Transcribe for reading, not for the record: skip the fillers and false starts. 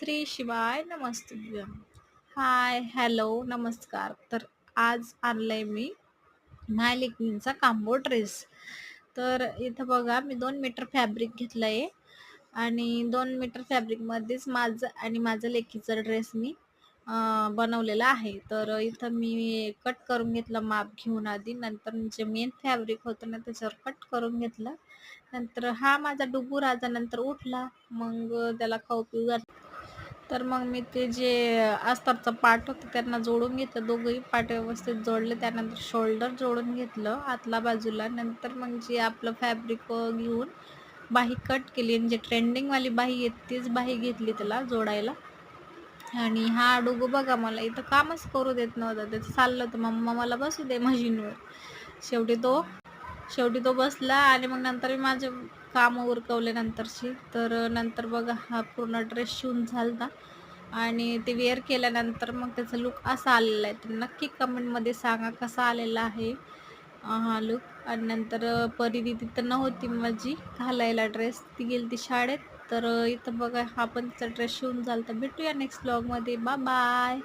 श्री शिवाय नमस्तुभ्यम. हाय, हॅलो, नमस्कार. तर आज आणलंय मी माझ्या लेकींचा कांबो ड्रेस. तर इथं बघा, मी 2 मीटर फॅब्रिक घेतलंय आणि 2 मीटर फॅब्रिकमध्येच माझं आणि माझ्या लेकीचा ड्रेस मी बनवलेला आहे. तर इथं मी कट करून घेतलं माप घेऊन आधी. नंतर जे मेन फॅब्रिक होतं ना, त्याच्यावर कट करून घेतलं. नंतर हा माझा डुगू राजा नंतर उठला. मग त्याला खाऊ पिऊ घातलं. तर मग मी ते जे अस्तरचा पार्ट होतं त्यांना जोडून घेतलं. दोघंही पार्ट व्यवस्थित जोडले. त्यानंतर शोल्डर जोडून घेतलं आतल्या बाजूला. नंतर मग जे आपलं फॅब्रिक घेऊन बाही कट केली आणि जे ट्रेंडिंगवाली बाही आहे तीच बाही घेतली त्याला जोडायला. आणि हा डुगू बघा मला इथं कामच करू देत नव्हता. त्याचं चाललं होतं, मम्मा मला बसू दे मशीनवर. शेवटी तो शेवटी तो बसला आणि मग नंतर मी माझे काम उरकवले नंतरची. तर नंतर बघा हा पूर्ण ड्रेस शिवून झाला आणि ते वेअर केल्यानंतर मग त्याचा लुक असा आलेला आहे. तर नक्की कमेंटमध्ये सांगा कसा आलेला आहे हा लुक. आणि नंतर परी दिदी तर नव्हती माझी घालायला ड्रेस, ती गेली ती शाळेत. तर इथं बघा हा पण तिचा ड्रेस शिवून झाला. तर भेटूया नेक्स्ट ब्लॉगमध्ये. Bye bye.